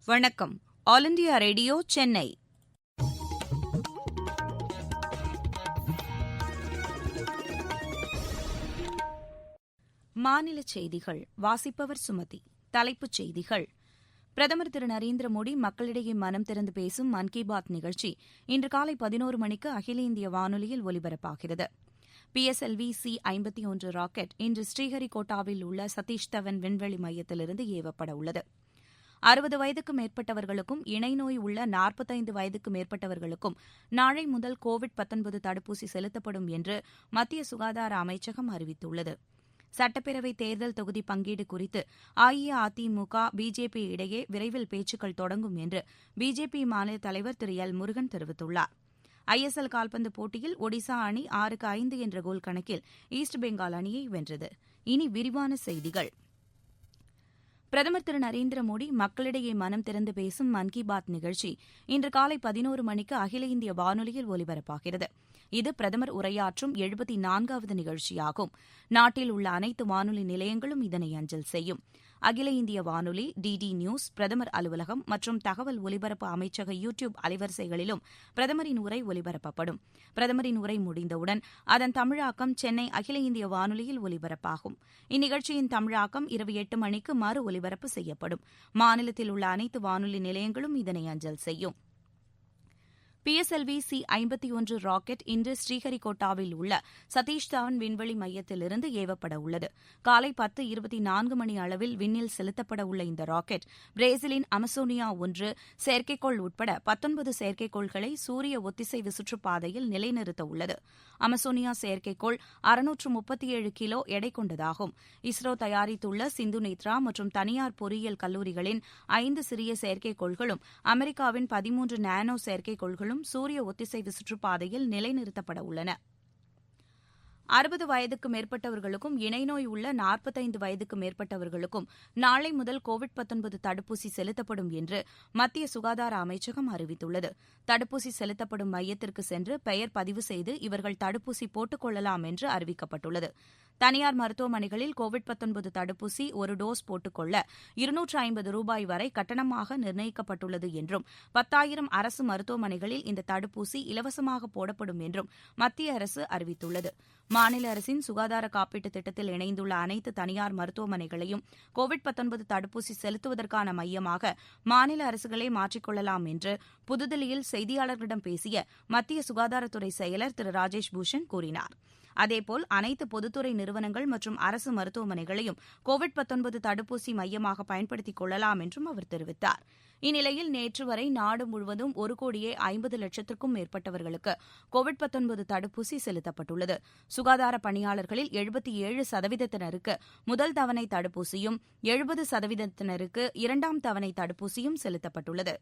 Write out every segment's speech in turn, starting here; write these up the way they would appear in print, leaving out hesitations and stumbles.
வணக்கம். All India radio Chennai. மாநிலச் செய்திகள் வாசிப்பவர் சுமதி. தலைப்புச் செய்திகள். பிரதமர் திரு நரேந்திர மோடி மக்களிடையே மனம் திறந்து பேசும் மன் கி பாத் நிகழ்ச்சி இன்று காலை 11 மணிக்கு அகில இந்திய வானொலியில் ஒலிபரப்பாகிறது. PSLV C-51 ராக்கெட் இன்று ஸ்ரீஹரிகோட்டாவில் உள்ள சதீஷ் தவன் விண்வெளி மையத்திலிருந்து ஏவப்பட உள்ளது. 60 வயதுக்கு மேற்பட்டவர்களுக்கும் இணைநோய் உள்ள 45 வயதுக்கு மேற்பட்டவர்களுக்கும் நாளை முதல் கோவிட்-19 தடுப்பூசி செலுத்தப்படும் என்று மத்திய சுகாதார அமைச்சகம் அறிவித்துள்ளது. சட்டப்பேரவைத் தேர்தல் தொகுதி பங்கீடு குறித்து அஇஅதிமுக, பிஜேபி இடையே விரைவில் பேச்சுக்கள் தொடங்கும் என்று பிஜேபி மாநில தலைவர் திரு எல். முருகன் தெரிவித்துள்ளார். ISL கால்பந்து போட்டியில் ஒடிசா அணி 6-5 என்ற கோல் கணக்கில் ஈஸ்ட் பெங்கால் அணியை வென்றது. இனி விரிவான செய்திகள். பிரதமர் திரு நரேந்திர மோடி மக்களிடையே மனம் திறந்து பேசும் மன் கி பாத் நிகழ்ச்சி இன்று காலை 11 மணிக்கு அகில இந்திய வானொலியில் ஒலிபரப்பாகிறது. இது பிரதமர் உரையாற்றும் 74வது நிகழ்ச்சியாகும். நாட்டில் உள்ள அனைத்து வானொலி நிலையங்களும் இதனை அஞ்சல் செய்யும். அகில இந்திய வானொலி, டிடி நியூஸ், பிரதமர் அலுவலகம் மற்றும் தகவல் ஒலிபரப்பு அமைச்சக யூடியூப் அலைவரிசைகளிலும் பிரதமரின் உரை ஒலிபரப்பப்படும். பிரதமரின் உரை முடிந்தவுடன் அதன் தமிழாக்கம் சென்னை அகில இந்திய வானொலியில் ஒலிபரப்பாகும். இந்நிகழ்ச்சியின் தமிழாக்கம் இரவு 8 மணிக்கு மறு ஒலிபரப்பு செய்யப்படும். மாநிலத்தில் உள்ள அனைத்து வானொலி நிலையங்களும் இதனை அஞ்சல் செய்யும். PSLV C-51 ராக்கெட் இன்று ஸ்ரீஹரிகோட்டாவில் உள்ள சதீஷ் தவன் விண்வெளி மையத்திலிருந்து ஏவப்பட உள்ளது. காலை 10:24 மணி அளவில் விண்ணில் செலுத்தப்பட உள்ள இந்த ராக்கெட் பிரேசிலின் அமசோனியா 1 செயற்கைக்கோள் உட்பட 19 செயற்கைக்கோள்களை சூரிய ஒத்திசைவு சுற்றுப்பாதையில் நிலைநிறுத்த உள்ளது. அமசோனியா செயற்கைக்கோள் 637 கிலோ எடை கொண்டதாகும். இஸ்ரோ தயாரித்துள்ள சிந்து நேத்ரா மற்றும் தனியார் பொறியியல் கல்லூரிகளின் 5 சிறிய செயற்கைக்கோள்களும் அமெரிக்காவின் 13 நானோ செயற்கைக்கோள்களும் சூரிய ஒத்திசைவு சுற்றுப்பாதையில் நிலைநிறுத்தப்பட உள்ளன. 60 வயதுக்கு மேற்பட்டவர்களுக்கும் இணைநோய் உள்ள 45 வயதுக்கு மேற்பட்டவர்களுக்கும் நாளை முதல் கோவிட்-19 தடுப்பூசி செலுத்தப்படும் என்று மத்திய சுகாதார அமைச்சகம் அறிவித்துள்ளது. தடுப்பூசி செலுத்தப்படும் மையத்திற்கு சென்று பெயர் பதிவு செய்து இவர்கள் தடுப்பூசி போட்டுக் கொள்ளலாம் என்று அறிவிக்கப்பட்டுள்ளது. தனியார் மருத்துவமனைகளில் கோவிட்-19 தடுப்பூசி ஒரு டோஸ் போட்டுக்கொள்ள ரூபாய் 250 வரை கட்டணமாக நிர்ணயிக்கப்பட்டுள்ளது என்றும் 10,000 அரசு மருத்துவமனைகளில் இந்த தடுப்பூசி இலவசமாக போடப்படும் என்றும் மத்திய அரசு அறிவித்துள்ளது. மாநில அரசின் சுகாதார காப்பீட்டுத் திட்டத்தில் இணைந்துள்ள அனைத்து தனியார் மருத்துவமனைகளையும் கோவிட்-19 தடுப்பூசி செலுத்துவதற்கான மையமாக மாநில அரசுகளே மாற்றிக்கொள்ளலாம் என்று புதுதில்லியில் செய்தியாளர்களிடம் பேசிய மத்திய சுகாதாரத்துறை செயலர் திரு ராஜேஷ் பூஷன் கூறினார். அதேபோல் அனைத்து பொதுத்துறை நிறுவனங்கள் மற்றும் அரசு மருத்துவமனைகளையும் கோவிட்-19 தடுப்பூசி மையமாக பயன்படுத்திக் கொள்ளலாம் என்றும் அவர் தெரிவித்தார். இந்நிலையில் நேற்று வரை நாடு முழுவதும் 1,50,00,000க்கும் மேற்பட்டவர்களுக்கு கோவிட்-19 தடுப்பூசி செலுத்தப்பட்டுள்ளது. சுகாதார பணியாளர்களில் 77% முதல் தவணை தடுப்பூசியும் 70% இரண்டாம் தவணை தடுப்பூசியும் செலுத்தப்பட்டுள்ளது.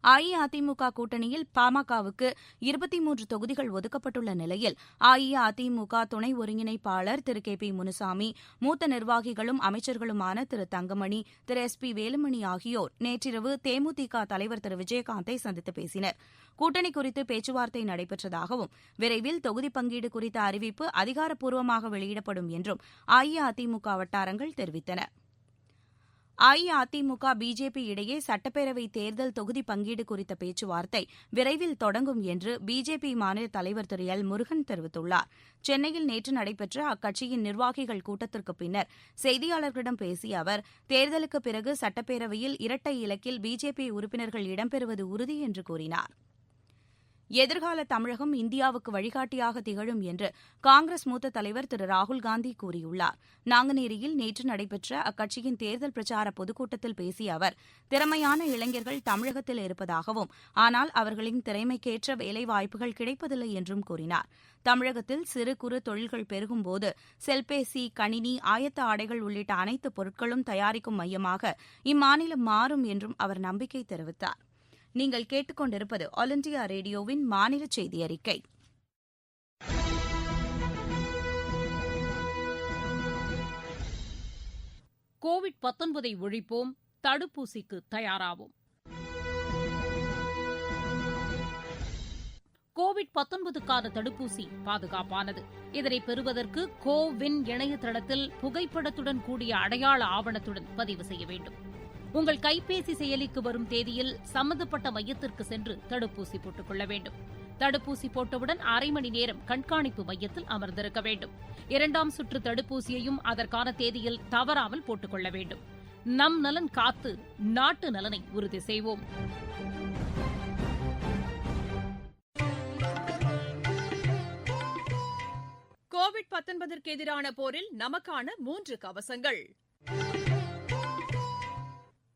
அஇஅதிமுக கூட்டணியில் பாமகவுக்கு 23 தொகுதிகள் ஒதுக்கப்பட்டுள்ள நிலையில் அஇஅதிமுக துணை ஒருங்கிணைப்பாளர் திரு கே. பி. முனுசாமி, மூத்த நிர்வாகிகளும் அமைச்சர்களுமான திரு தங்கமணி, திரு SP வேலுமணி ஆகியோர் நேற்றிரவு தேமுதிக தலைவர் திரு விஜயகாந்தை சந்தித்து பேசினர். கூட்டணி குறித்து பேச்சுவார்த்தை நடைபெற்றதாகவும் விரைவில் தொகுதி பங்கீடு குறித்த அறிவிப்பு அதிகாரப்பூர்வமாக வெளியிடப்படும் என்றும் அஇஅதிமுக வட்டாரங்கள் தெரிவித்தன. அஇஅதிமுக, பிஜேபி இடையே சட்டப்பேரவை தேர்தல் தொகுதி பங்கீடு குறித்த பேச்சுவார்த்தை விரைவில் தொடங்கும் என்று பிஜேபி மாநில தலைவர் திரு எல். முருகன் தெரிவித்துள்ளார். சென்னையில் நேற்று நடைபெற்ற அக்கட்சியின் நிர்வாகிகள் கூட்டத்திற்கு பின்னர் செய்தியாளர்களிடம் பேசிய அவர், தேர்தலுக்கு பிறகு சட்டப்பேரவையில் இரட்டை இலக்கில் பிஜேபி உறுப்பினர்கள் இடம்பெறுவது உறுதி என்று கூறினார். எதிர்கால தமிழகம் இந்தியாவுக்கு வழிகாட்டியாக திகழும் என்று காங்கிரஸ் மூத்த தலைவர் திரு ராகுல்காந்தி கூறியுள்ளார். நாங்குநேரியில் நேற்று நடைபெற்ற அக்கட்சியின் தேர்தல் பிரச்சார பொதுக்கூட்டத்தில் பேசிய அவர், திறமையான இளைஞர்கள் தமிழகத்தில் இருப்பதாகவும், ஆனால் அவர்களின் திறமைக்கேற்ற வேலைவாய்ப்புகள் கிடைப்பதில்லை என்றும் கூறினார். தமிழகத்தில் சிறு குறு தொழில்கள் பெருகும்போது செல்பேசி, கணினி, ஆயத்த ஆடைகள் உள்ளிட்ட அனைத்து பொருட்களும் தயாரிக்கும் மையமாக இம்மாநிலம் மாறும் என்றும் அவர் நம்பிக்கை தெரிவித்தார். நீங்கள் கேட்டுக்கொண்டிருப்பது ஆல் இண்டியா ரேடியோவின் மாநில செய்தி அறிக்கை. கோவிட்-19 ஒழிப்போம், தடுப்பூசிக்கு தயாராவோம். கோவிட்-19க்கான தடுப்பூசி பாதுகாப்பானது. இதனை பெறுவதற்கு கோவின் இணையதளத்தில் புகைப்படத்துடன் கூடிய அடையாள ஆவணத்துடன் பதிவு செய்ய வேண்டும். உங்கள் கைபேசி செயலிக்கு வரும் தேதியில் சம்பந்தப்பட்ட மையத்திற்கு சென்று தடுப்பூசி போட்டுக் கொள்ள வேண்டும். தடுப்பூசி போட்டவுடன் அரை மணி நேரம் கண்காணிப்பு மையத்தில் அமர்ந்திருக்க வேண்டும். 2ஆம் சுற்று தடுப்பூசியையும் அதற்கான தேதியில் தவறாமல் போட்டுக் கொள்ள வேண்டும். நம் நலன் காத்து நாட்டு நலனை உறுதி செய்வோம். கோவிட்-19 எதிரான போரில் நமக்கான 3 கவசங்கள்.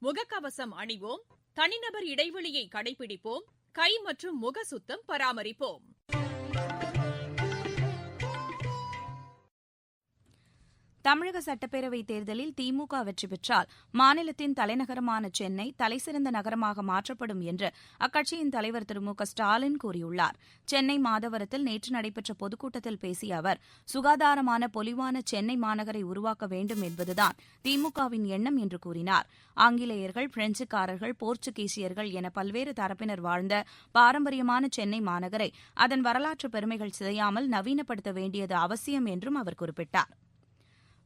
முகக்கவசம் அணிவோம், தனிநபர் இடைவெளியை கடைபிடிப்போம், கை மற்றும் முக சுத்தம் பராமரிப்போம். தமிழக சட்டப்பேரவைத் தேர்தலில் திமுக வெற்றி பெற்றால் மாநிலத்தின் தலைநகரமான சென்னை தலைசிறந்த நகரமாக மாற்றப்படும் என்று அக்கட்சியின் தலைவர் திரு மு க ஸ்டாலின் கூறியுள்ளார். சென்னை மாதவரத்தில் நேற்று நடைபெற்ற பொதுக்கூட்டத்தில் பேசிய அவர், சுகாதாரமான பொலிவான சென்னை மாநகரை உருவாக்க வேண்டும் என்பதுதான் திமுகவின் எண்ணம் என்று கூறினார். ஆங்கிலேயர்கள், பிரெஞ்சுக்காரர்கள், போர்ச்சுகீசியர்கள் என பல்வேறு தரப்பினர் வாழ்ந்த பாரம்பரியமான சென்னை மாநகரை அதன் வரலாற்று பெருமைகள் சிதையாமல் நவீனப்படுத்த வேண்டியது அவசியம் என்றும் அவர் குறிப்பிட்டார்.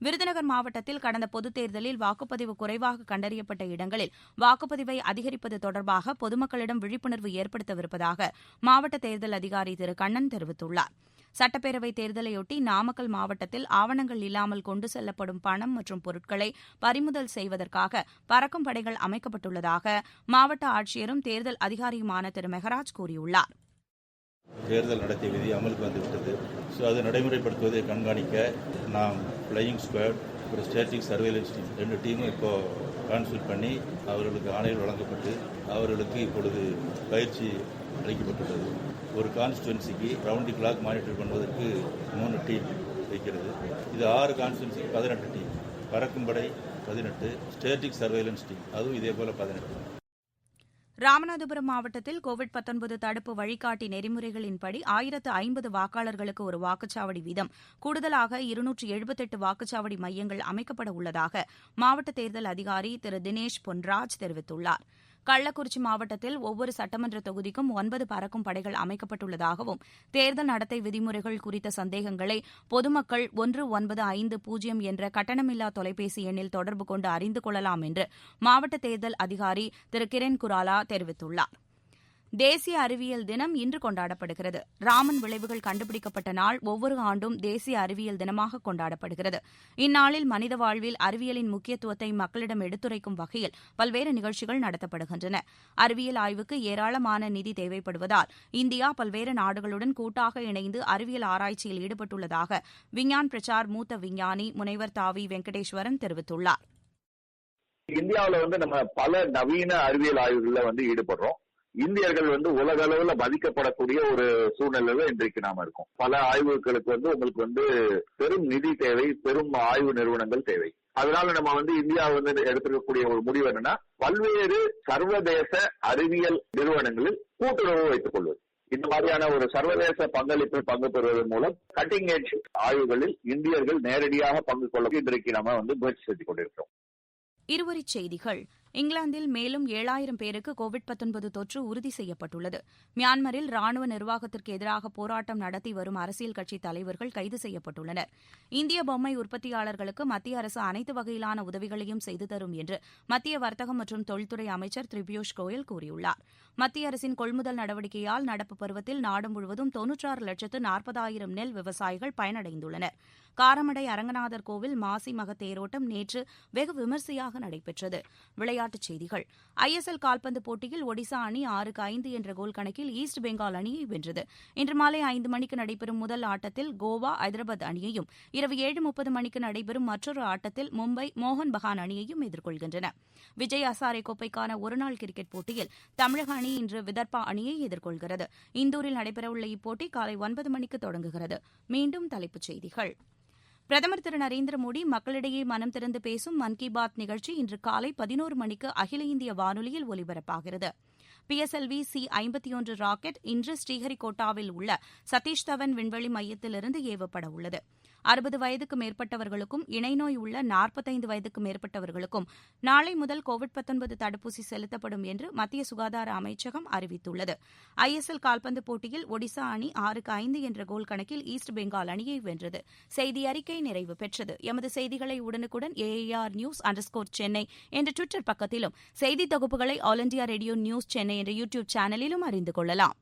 விருதுநகர் மாவட்டத்தில் கடந்த பொதுத் தேர்தலில் வாக்குப்பதிவு குறைவாக கண்டறியப்பட்ட இடங்களில் வாக்குப்பதிவை அதிகரிப்பது தொடர்பாக பொதுமக்களிடம் விழிப்புணர்வு ஏற்படுத்தவிருப்பதாக மாவட்ட தேர்தல் அதிகாரி திரு கண்ணன் தெரிவித்துள்ளார். சட்டப்பேரவைத் தேர்தலையொட்டி நாமக்கல் மாவட்டத்தில் ஆவணங்கள் இல்லாமல் கொண்டு செல்லப்படும் பணம் மற்றும் பொருட்களை பறிமுதல் செய்வதற்காக பறக்கும் படைகள் அமைக்கப்பட்டுள்ளதாக மாவட்ட ஆட்சியரும் தேர்தல் அதிகாரியுமான திரு மெகராஜ் கூறியுள்ளார். தேர்தல் நடத்தை விதி அமலுக்கு வந்துவிட்டது. ஸோ அதை நடைமுறைப்படுத்துவதை கண்காணிக்க நாம் ஃப்ளையிங் ஸ்குவாட், ஒரு ஸ்டேட்டிக் சர்வேலன்ஸ் டீம் 2 டீமும் இப்போது கான்சல்ட் பண்ணி அவர்களுக்கு ஆணைகள் வழங்கப்பட்டு அவர்களுக்கு இப்பொழுது பயிற்சி அளிக்கப்பட்டுள்ளது. ஒரு கான்ஸ்டுவன்சிக்கு ரவுண்ட் தி கிளாக் மானிட்டர் பண்ணுவதற்கு 3 டீம் வைக்கிறது. இது 6 கான்ஸ்டுவன்சிக்கு 18 டீம், பறக்கும் படை 18, ஸ்டேட்டிக் சர்வேலன்ஸ் டீம் அதுவும் இதே போல 18. ராமநாதபுரம் மாவட்டத்தில் கோவிட்-19 தடுப்பு வழிகாட்டி நெறிமுறைகளின்படி 1050 வாக்காளர்களுக்கு ஒரு வாக்குச்சாவடி வீதம் கூடுதலாக 278 வாக்குச்சாவடி மையங்கள் அமைக்கப்பட உள்ளதாக மாவட்ட தேர்தல் அதிகாரி திரு தினேஷ் பொன்ராஜ் தெரிவித்துள்ளார். கள்ளக்குறிச்சி மாவட்டத்தில் ஒவ்வொரு சட்டமன்ற தொகுதிக்கும் 9 பறக்கும் படைகள் அமைக்கப்பட்டுள்ளதாகவும் தேர்தல் நடத்தை விதிமுறைகள் குறித்த சந்தேகங்களை பொதுமக்கள் 1950 என்ற கட்டணமில்லா தொலைபேசி எண்ணில் தொடர்பு கொண்டு அறிந்து கொள்ளலாம் என்று மாவட்ட தேர்தல் அதிகாரி திரு கிரண் குராலா தெரிவித்துள்ளார். தேசிய அறிவியல் தினம் இன்று கொண்டாடப்படுகிறது. ராமன் விளைவுகள் கண்டுபிடிக்கப்பட்ட நாள் ஒவ்வொரு ஆண்டும் தேசிய அறிவியல் தினமாக கொண்டாடப்படுகிறது. இந்நாளில் மனித வாழ்வில் அறிவியலின் முக்கியத்துவத்தை மக்களிடம் எடுத்துரைக்கும் வகையில் பல்வேறு நிகழ்ச்சிகள் நடத்தப்படுகின்றன. அறிவியல் ஆய்வுக்கு ஏராளமான நிதி தேவைப்படுவதால் இந்தியா பல்வேறு நாடுகளுடன் கூட்டாக இணைந்து அறிவியல் ஆராய்ச்சியில் ஈடுபட்டுள்ளதாக விஞ்ஞான் பிரசார் மூத்த விஞ்ஞானி முனைவர் தாவி வெங்கடேஸ்வரன் தெரிவித்துள்ளார். இந்தியாவில் நம்ம பல நவீன அறிவியல் ஆய்வுகளில் ஈடுபடுறோம். இந்தியர்கள் உலக அளவுல மதிக்கப்படக்கூடிய ஒரு சூழ்நிலையில இன்றைக்கு நாம இருக்கோம். பல ஆய்வுகளுக்கு உங்களுக்கு பெரும் நிதி தேவை, பெரும் ஆய்வு நிறுவனங்கள் தேவை. அதனால நம்ம இந்தியா எடுத்துக்கக்கூடிய ஒரு முடிவு என்னன்னா, பல்வேறு சர்வதேச அறிவியல் நிறுவனங்களில் கூட்டுறவு வைத்துக் கொள்வது. இந்த மாதிரியான ஒரு சர்வதேச பங்களிப்பில் பங்கு பெறுவதன் மூலம் கட்டிங் எட்ஜ் ஆய்வுகளில் இந்தியர்கள் நேரடியாக பங்கு கொள்ள இன்றைக்கு நாம முயற்சி செய்து கொண்டிருக்கிறோம். இருவரிச் செய்திகள். இங்கிலாந்தில் மேலும் 7000 பேருக்கு கோவிட்-19 தொற்று உறுதி செய்யப்பட்டுள்ளது. மியான்மரில் ராணுவ நிர்வாகத்திற்கு எதிராக போராட்டம் நடத்தி வரும் அரசியல் கட்சித் தலைவர்கள் கைது செய்யப்பட்டுள்ளனர். இந்திய பொம்மை உற்பத்தியாளர்களுக்கு மத்திய அரசு அனைத்து வகையிலான உதவிகளையும் செய்து தரும் என்று மத்திய வர்த்தகம் மற்றும் தொழில்துறை அமைச்சர் திரு பியூஷ் கோயல் கூறியுள்ளார். மத்திய அரசின் கொள்முதல் நடவடிக்கையால் நடப்பு பருவத்தில் நாடு முழுவதும் 96,40,000 நெல் விவசாயிகள் பயனடைந்துள்ளனர். காரமடை அரங்கநாதர் கோவில் மாசி மக தேரோட்டம் நேற்று வெகு விமரிசையாக நடைபெற்றது. விளையாட்டுச் செய்திகள். ஐஎஸ்எல் கால்பந்து போட்டியில் ஒடிசா அணி 6-5 என்ற கோல் கணக்கில் ஈஸ்ட் பெங்கால் அணியை வென்றது. இன்று மாலை 5 மணிக்கு நடைபெறும் முதல் ஆட்டத்தில் கோவா ஐதராபாத் அணியையும், இரவு 7:30 மணிக்கு நடைபெறும் மற்றொரு ஆட்டத்தில் மும்பை மோகன் பகான் அணியையும் எதிர்கொள்கின்றன. விஜய் ஹசாரே கோப்பைக்கான ஒருநாள் கிரிக்கெட் போட்டியில் தமிழக அணி இன்று விதர்பா அணியை எதிர்கொள்கிறது. இந்தூரில் நடைபெறவுள்ள இப்போட்டி காலை 9 மணிக்கு தொடங்குகிறது. மீண்டும் தலைப்புச் செய்திகள். பிரதமர் திரு நரேந்திர மோடி மக்களிடையே மனம் திறந்து பேசும் மன் கி பாத் நிகழ்ச்சி இன்று காலை 11 மணிக்கு அகில இந்திய வானொலியில் ஒலிபரப்பாகிறது. PSLV C-51 ராக்கெட் இன்று ஸ்ரீஹரிகோட்டாவில் உள்ள சதீஷ் தவன் விண்வெளி மையத்திலிருந்து ஏவப்பட உள்ளது. 60 வயதுக்கு மேற்பட்டவர்களுக்கும் இணைநோய் உள்ள 45 வயதுக்கு மேற்பட்டவர்களுக்கும் நாளை முதல் கோவிட்-19 தடுப்பூசி செலுத்தப்படும் என்று மத்திய சுகாதார அமைச்சகம் அறிவித்துள்ளது. ஐஎஸ்எல் கால்பந்து போட்டியில் ஒடிசா அணி 6-5 என்ற கோல் கணக்கில் ஈஸ்ட் பெங்கால் அணியை வென்றது. செய்தி அறிக்கை நிறைவு பெற்றது. எமது செய்திகளை உடனுக்குடன் AAR_News_சென்னை என்ற ட்விட்டர் பக்கத்திலும், செய்தி தொகுப்புகளை all India radio news Chennai என்ற யூடியூப் சேனலிலும் அறிந்து கொள்ளலாம்.